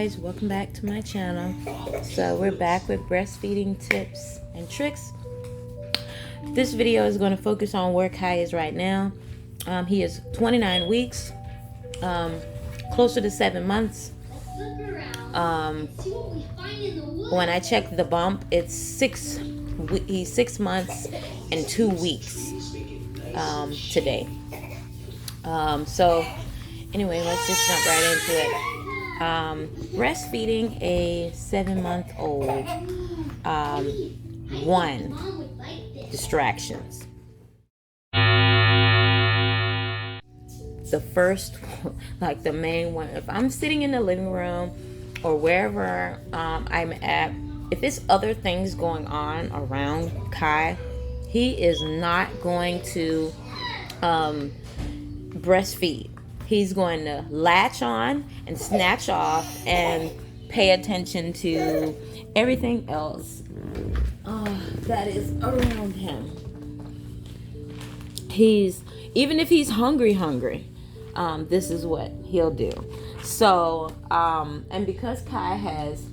guys, welcome back to my channel. So we're back with breastfeeding tips and tricks. This video is going to focus on where Kai is right now. He is 29 weeks, closer to 7 months. When I checked the bump, it's he's 6 months and 2 weeks today. So anyway, let's just jump right into it. Breastfeeding a 7-month-old, 1, distractions. The first, like the main one, if I'm sitting in the living room or wherever I'm at, if it's other things going on around Kai, he is not going to breastfeed. He's going to latch on and snatch off and pay attention to everything else that is around him. Even if he's hungry, this is what he'll do. So, and because Kai has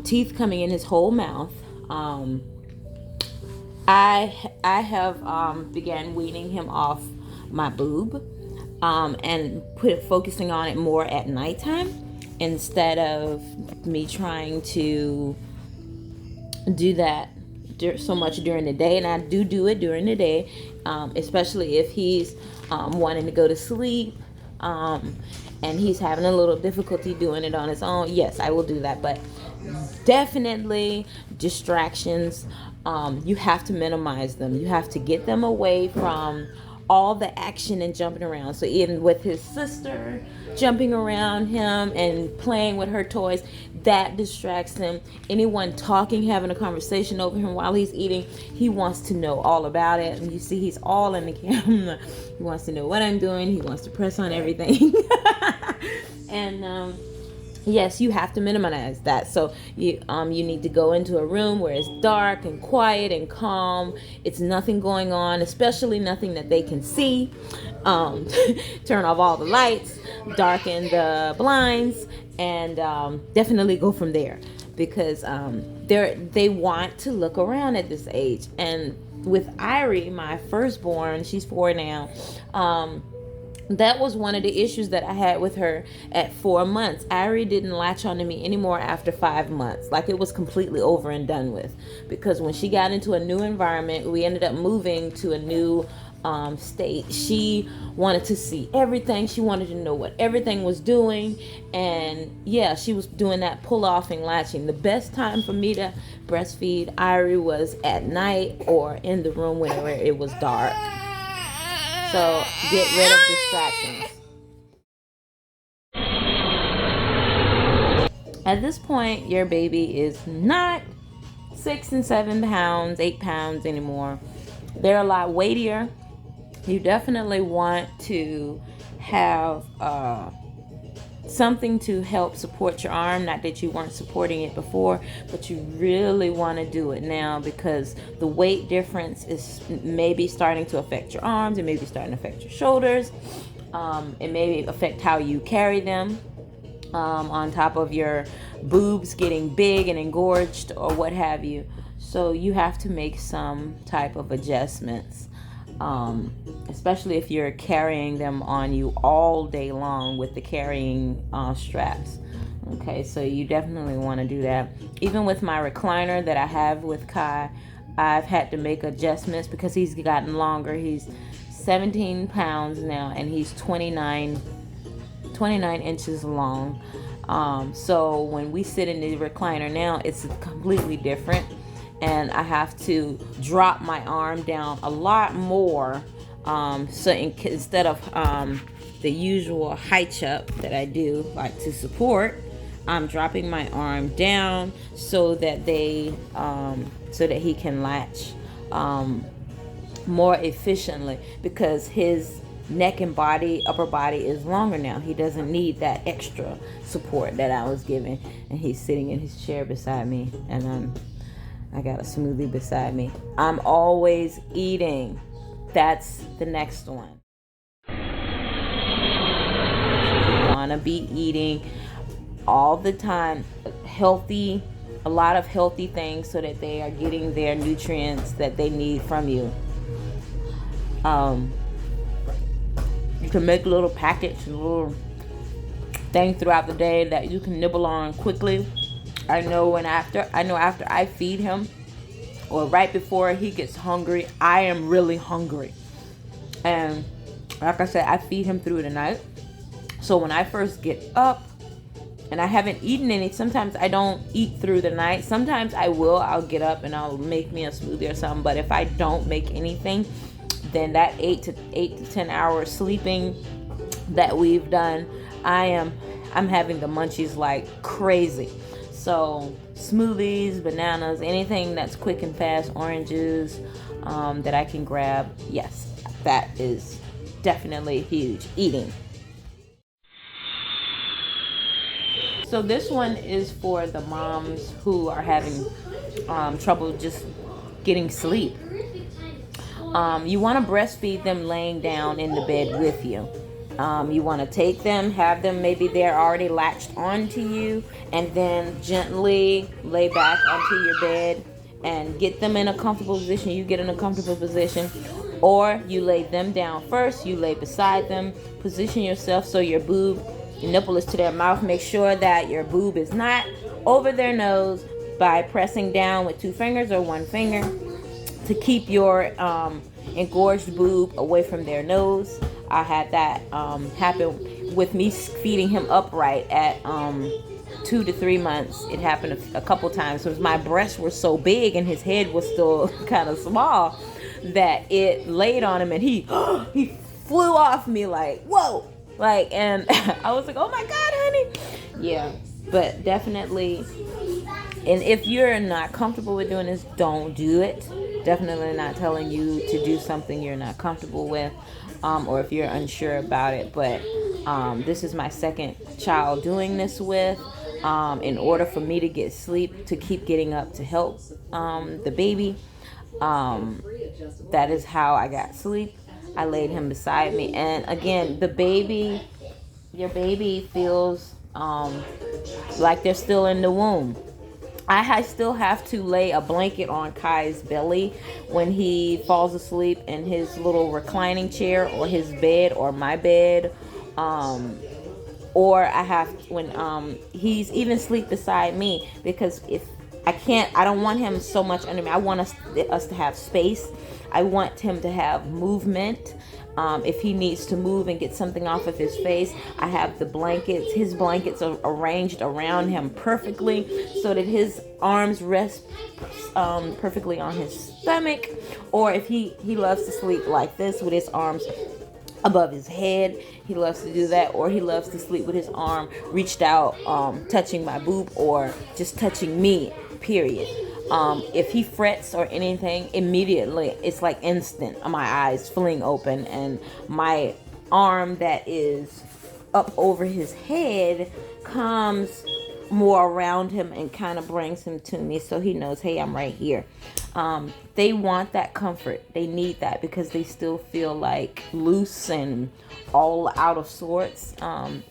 teeth coming in his whole mouth, I have began weaning him off my boob. And focusing on it more at nighttime instead of me trying to do that so much during the day. And I do it during the day, especially if he's wanting to go to sleep and he's having a little difficulty doing it on his own. Yes, I will do that, but definitely distractions. You have to minimize them. You have to get them away from all the action and jumping around. So even with his sister jumping around him and playing with her toys, that distracts him. Anyone talking, having a conversation over him while he's eating, he wants to know all about it. And you see he's all in the camera. He wants to know what I'm doing. He wants to press on everything. And yes, you have to minimize that. So you need to go into a room where it's dark and quiet and calm. It's nothing going on, especially nothing that they can see. Turn off all the lights, darken the blinds, and definitely go from there, because they want to look around at this age. And with Irie, my firstborn, she's 4 now. That was one of the issues that I had with her at 4 months. Irie didn't latch on to me anymore after 5 months. Like, it was completely over and done with. Because when she got into a new environment, we ended up moving to a new state. She wanted to see everything. She wanted to know what everything was doing. And yeah, she was doing that pull-off and latching. The best time for me to breastfeed Irie was at night or in the room whenever it was dark. So get rid of distractions. At this point, your baby is not 6 and 7 pounds, 8 pounds anymore. They're a lot weightier. You definitely want to have something to help support your arm. Not that you weren't supporting it before, but you really want to do it now, because the weight difference is maybe starting to affect your arms. It may be starting to affect your shoulders. It may affect how you carry them, on top of your boobs getting big and engorged or what have you. So you have to make some type of adjustments, especially if you're carrying them on you all day long with the carrying straps. Okay, so you definitely want to do that. Even with my recliner that I have with Kai, I've had to make adjustments because he's gotten longer. He's 17 pounds now, and he's 29 inches long. So when we sit in the recliner now, it's completely different. And I have to drop my arm down a lot more. So instead of the usual hitch up that I do, like to support, I'm dropping my arm down so that so that he can latch more efficiently, because his neck and upper body is longer now. He doesn't need that extra support that I was giving. And he's sitting in his chair beside me, and I got a smoothie beside me. I'm always eating. That's the next one. You want to be eating all the time healthy, a lot of healthy things so that they are getting their nutrients that they need from you. You can make little packets, little things throughout the day that you can nibble on quickly. I know after I feed him, or right before he gets hungry, I am really hungry. And like I said, I feed him through the night. So when I first get up and I haven't eaten any, sometimes I don't eat through the night. Sometimes I'll get up and I'll make me a smoothie or something. But if I don't make anything, then that 8 to 10 hours sleeping that we've done, I'm having the munchies like crazy. So smoothies, bananas, anything that's quick and fast, oranges, that I can grab, yes, that is definitely huge. Eating. So this one is for the moms who are having trouble just getting sleep. You want to breastfeed them laying down in the bed with you. You want to take them, have them, maybe they're already latched onto you, and then gently lay back onto your bed and get them in a comfortable position. You get in a comfortable position, or you lay them down first, you lay beside them, position yourself so your nipple is to their mouth. Make sure that your boob is not over their nose by pressing down with 2 fingers or 1 finger to keep your engorged boob away from their nose. I had that happen with me feeding him upright at 2 to 3 months. It happened a couple times because my breasts were so big and his head was still kind of small that it laid on him and he flew off me like, whoa, like, and I was like, oh my God, honey. Yeah, but definitely. And if you're not comfortable with doing this, don't do it. Definitely not telling you to do something you're not comfortable with, or if you're unsure about it. But this is my second child doing this with. In order for me to get sleep, to keep getting up to help the baby, that is how I got sleep. I laid him beside me. And again, your baby feels like they're still in the womb. I still have to lay a blanket on Kai's belly when he falls asleep in his little reclining chair or his bed or my bed. Or I have when he's even sleep beside me, because if I don't want him so much under me. I want us to have space. I want him to have movement. If he needs to move and get something off of his face, I have his blankets are arranged around him perfectly so that his arms rest perfectly on his stomach. Or if he loves to sleep like this with his arms above his head, he loves to do that. Or he loves to sleep with his arm reached out, touching my boob or just touching me, period. If he frets or anything, immediately it's like instant. My eyes fling open and my arm that is up over his head comes more around him and kind of brings him to me so he knows, hey, I'm right here. They want that comfort. They need that because they still feel like loose and all out of sorts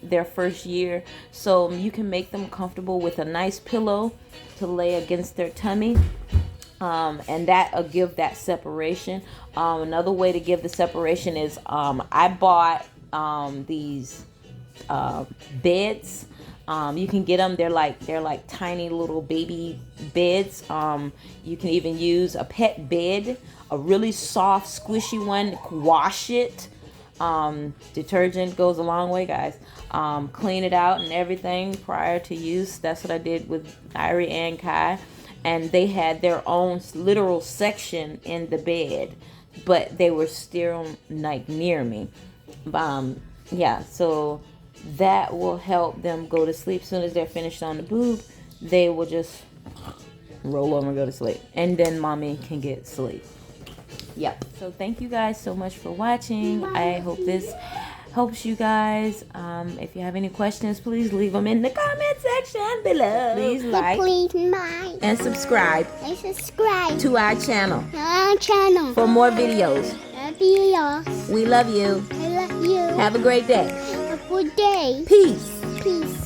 their first year. So you can make them comfortable with a nice pillow to lay against their tummy, and that'll give that separation. Another way to give the separation is I bought these beds. You can get them. They're like tiny little baby beds. You can even use a pet bed, a really soft, squishy one. Wash it. Detergent goes a long way, guys. Clean it out and everything prior to use. That's what I did with Irie and Kai. And they had their own literal section in the bed, but they were still like near me. Yeah, so that will help them go to sleep. As soon as they're finished on the boob, they will just roll over and go to sleep. And then mommy can get sleep. Yep. So thank you guys so much for watching. I hope this helps you guys. If you have any questions, please leave them in the comment section below. Please like and subscribe to our channel for more videos. We love you. I love you. Have a great day. Have a good day. Peace. Peace.